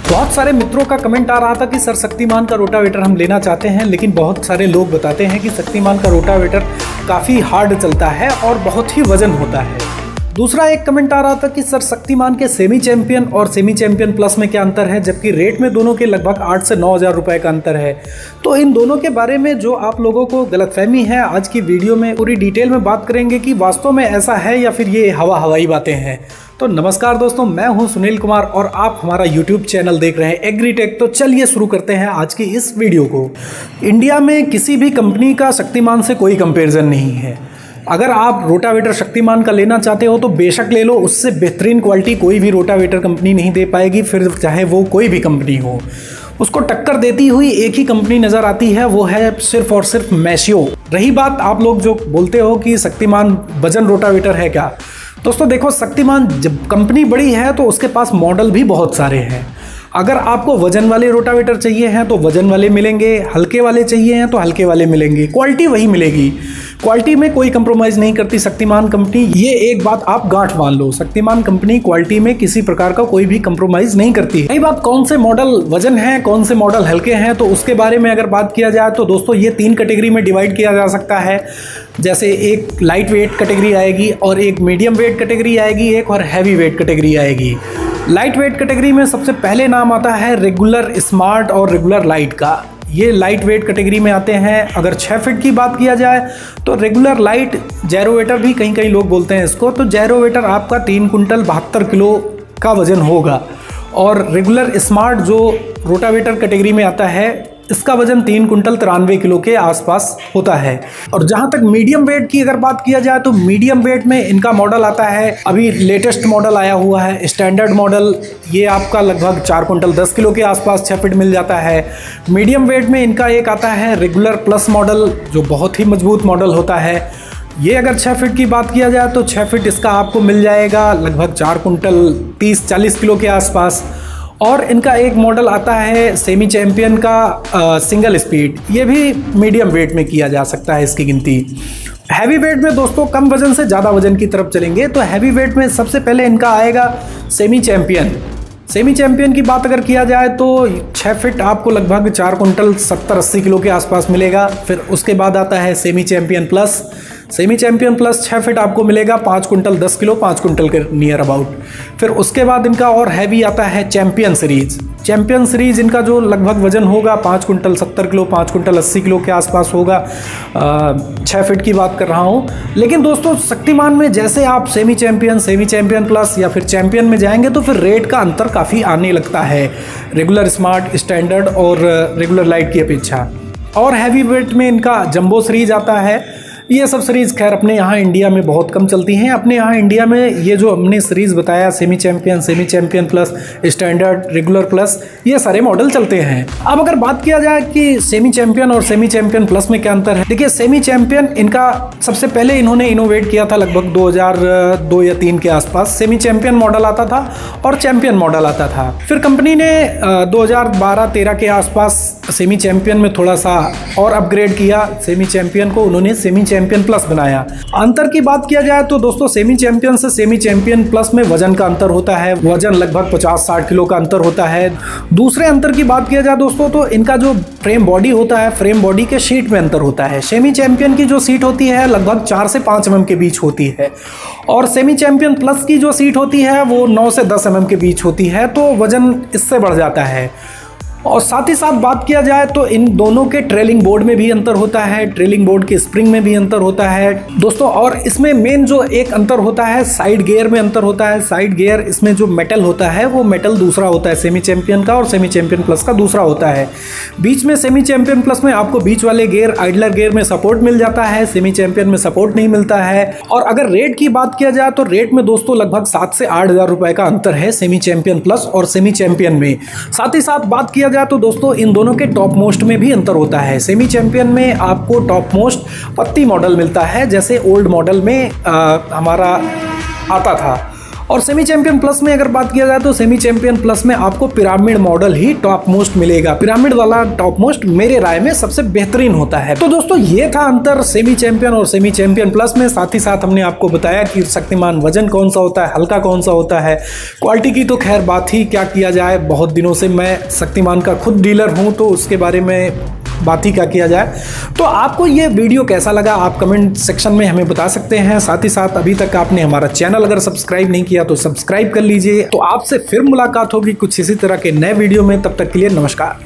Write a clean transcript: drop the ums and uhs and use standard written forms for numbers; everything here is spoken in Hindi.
बहुत सारे मित्रों का कमेंट आ रहा था कि सर शक्तिमान का रोटावेटर हम लेना चाहते हैं, लेकिन बहुत सारे लोग बताते हैं कि शक्तिमान का रोटावेटर काफ़ी हार्ड चलता है और बहुत ही वजन होता है। दूसरा एक कमेंट आ रहा था कि सर शक्तिमान के सेमी चैंपियन और सेमी चैंपियन प्लस में क्या अंतर है, जबकि रेट में दोनों के लगभग 8 से 9 हज़ार रुपये का अंतर है। तो इन दोनों के बारे में जो आप लोगों को गलतफहमी है, आज की वीडियो में पूरी डिटेल में बात करेंगे कि वास्तव में ऐसा है या फिर ये हवाई बातें हैं। तो नमस्कार दोस्तों, मैं हूं सुनील कुमार और आप हमारा यूट्यूब चैनल देख रहे हैं एग्रीटेक। तो चलिए शुरू करते हैं आज की इस वीडियो को। इंडिया में किसी भी कंपनी का शक्तिमान से कोई कंपैरिजन नहीं है। अगर आप रोटावेटर शक्तिमान का लेना चाहते हो तो बेशक ले लो, उससे बेहतरीन क्वालिटी कोई भी रोटावेटर कंपनी नहीं दे पाएगी, फिर चाहे वो कोई भी कंपनी हो। उसको टक्कर देती हुई एक ही कंपनी नज़र आती है, वो है सिर्फ और सिर्फ मैशियो। रही बात आप लोग जो बोलते हो कि शक्तिमान वजन रोटावेटर है क्या, दोस्तों देखो, शक्तिमान जब कंपनी बड़ी है तो उसके पास मॉडल भी बहुत सारे हैं। अगर आपको वजन वाले रोटावेटर चाहिए हैं तो वजन वाले मिलेंगे, हल्के वाले चाहिए हैं तो हल्के वाले मिलेंगे, क्वालिटी वही मिलेगी। क्वालिटी में कोई कंप्रोमाइज़ नहीं करती शक्तिमान कंपनी, ये एक बात आप गांठ मान लो। शक्तिमान कंपनी क्वालिटी में किसी प्रकार का कोई भी कंप्रोमाइज़ नहीं करती है। यही बात कौन से मॉडल वजन है, कौन से मॉडल हल्के हैं, तो उसके बारे में अगर बात किया जाए तो दोस्तों ये 3 कैटेगरी में डिवाइड किया जा सकता है। जैसे एक लाइट वेट कैटेगरी आएगी और एक मीडियम वेट कैटेगरी आएगी, एक और हैवी वेट कैटेगरी आएगी। लाइट वेट कैटेगरी में सबसे पहले नाम आता है रेगुलर, स्मार्ट और रेगुलर लाइट का। ये लाइट वेट कैटेगरी में आते हैं। अगर 6 फीट की बात किया जाए तो रेगुलर लाइट जैरोवेटर भी कहीं लोग बोलते हैं इसको, तो जैरोवेटर आपका 3 कुंटल 72 किलो का वजन होगा। और रेगुलर स्मार्ट जो रोटावेटर कैटेगरी में आता है, इसका वजन 3 कुंटल 93 किलो के आसपास होता है। और जहां तक मीडियम वेट की अगर बात किया जाए तो मीडियम वेट में इनका मॉडल आता है, अभी लेटेस्ट मॉडल आया हुआ है स्टैंडर्ड मॉडल। ये आपका लगभग 4 कुंटल 10 किलो के आसपास 6 फीट मिल जाता है। मीडियम वेट में इनका एक आता है रेगुलर प्लस मॉडल, जो बहुत ही मजबूत मॉडल होता है। ये अगर 6 फीट की बात किया जाए तो 6 फीट इसका आपको मिल जाएगा लगभग 4 कुंटल 30-40 किलो के आसपास। और इनका एक मॉडल आता है सेमी चैंपियन का सिंगल स्पीड, ये भी मीडियम वेट में किया जा सकता है इसकी गिनती। हैवी वेट में दोस्तों कम वजन से ज़्यादा वजन की तरफ चलेंगे तो हैवी वेट में सबसे पहले इनका आएगा सेमी चैंपियन। सेमी चैंपियन की बात अगर किया जाए तो 6 फीट आपको लगभग 4 कुंटल 70-80 किलो के आसपास मिलेगा। फिर उसके बाद आता है semi champion plus. Semi champion plus 6 feet आपको मिलेगा 5 कुंटल 10 किलो, 5 कुंटल के नियर अबाउट। फिर उसके बाद इनका और हैवी आता है चैंपियन सीरीज। चैंपियन सीरीज इनका जो लगभग वजन होगा 5 कुंटल 70 किलो, 5 कुंटल 80 किलो के आसपास होगा। 6 फीट की बात कर रहा हूँ। लेकिन दोस्तों शक्तिमान में जैसे आप सेमी चैंपियन प्लस या फिर चैंपियन में जाएंगे तो फिर रेट का अंतर काफ़ी आने लगता है रेगुलर, स्मार्ट, स्टैंडर्ड और रेगुलर लाइट की अपेक्षा। और हैवी वेट में इनका जंबो सीरीज आता है। ये सब सीरीज़ खैर अपने यहाँ इंडिया में बहुत कम चलती हैं। अपने यहाँ इंडिया में ये जो हमने सीरीज़ बताया semi champion plus, standard, regular plus, ये सारे मॉडल चलते हैं। अब अगर बात किया जाए कि सेमी चैंपियन और सेमी चैंपियन प्लस में क्या अंतर है, देखिए सेमी चैंपियन इनका सबसे पहले इन्होंने इनोवेट किया था लगभग 2002 या 3 के आसपास। सेमी चैंपियन मॉडल आता था और चैंपियन मॉडल आता था। फिर कंपनी ने 2012-13 के आसपास सेमी चैंपियन में थोड़ा सा और अपग्रेड किया। सेमी चैंपियन को उन्होंने सेमी चैंपियन प्लस बनाया। अंतर की बात किया जाए तो दोस्तों सेमी चैंपियन से सेमी चैंपियन प्लस में वजन का अंतर होता है, वजन लगभग 50-60 किलो का अंतर होता है। दूसरे अंतर की बात किया जाए दोस्तों तो इनका जो फ्रेम बॉडी होता है, फ्रेम बॉडी के सीट में अंतर होता है। सेमी चैंपियन की जो सीट होती है लगभग 4 से 5 mm के बीच होती है और सेमी चैंपियन प्लस की जो सीट होती है वो 9 से 10 mm के बीच होती है, तो वजन इससे बढ़ जाता है। और साथ ही साथ बात किया जाए तो इन दोनों के ट्रेलिंग बोर्ड में भी अंतर होता है, ट्रेलिंग बोर्ड के स्प्रिंग में भी अंतर होता है दोस्तों। और इसमें मेन जो एक अंतर होता है, साइड गियर में अंतर होता है। साइड गियर इसमें जो मेटल होता है वो मेटल दूसरा होता है सेमी चैंपियन का, और सेमी चैंपियन प्लस का दूसरा होता है। बीच में सेमी चैंपियन प्लस में आपको बीच वाले गियर, आइडलर गियर में सपोर्ट मिल जाता है, सेमी चैंपियन में सपोर्ट नहीं मिलता है। और अगर रेट की बात किया जाए तो रेट में दोस्तों लगभग 7 से 8 हज़ार रुपए का अंतर है सेमी चैंपियन प्लस और सेमी चैंपियन में। साथ ही साथ बात किया जाए तो दोस्तों इन दोनों के टॉप मोस्ट में भी अंतर होता है। सेमी चैंपियन में आपको टॉप मोस्ट पत्ती मॉडल मिलता है, जैसे ओल्ड मॉडल में हमारा आता था। और सेमी चैंपियन प्लस में अगर बात किया जाए तो सेमी चैंपियन प्लस में आपको पिरामिड मॉडल ही टॉप मोस्ट मिलेगा। पिरामिड वाला टॉप मोस्ट मेरे राय में सबसे बेहतरीन होता है। तो दोस्तों ये था अंतर सेमी चैंपियन और सेमी चैंपियन प्लस में। साथ ही साथ हमने आपको बताया कि शक्तिमान वजन कौन सा होता है, हल्का कौन सा होता है। क्वालिटी की तो खैर बात ही क्या किया जाए, बहुत दिनों से मैं शक्तिमान का खुद डीलर हूं तो उसके बारे में बात ही क्या किया जाए। तो आपको ये वीडियो कैसा लगा आप कमेंट सेक्शन में हमें बता सकते हैं। साथ ही साथ अभी तक आपने हमारा चैनल अगर सब्सक्राइब नहीं किया तो सब्सक्राइब कर लीजिए। तो आपसे फिर मुलाकात होगी कुछ इसी तरह के नए वीडियो में, तब तक के लिए नमस्कार।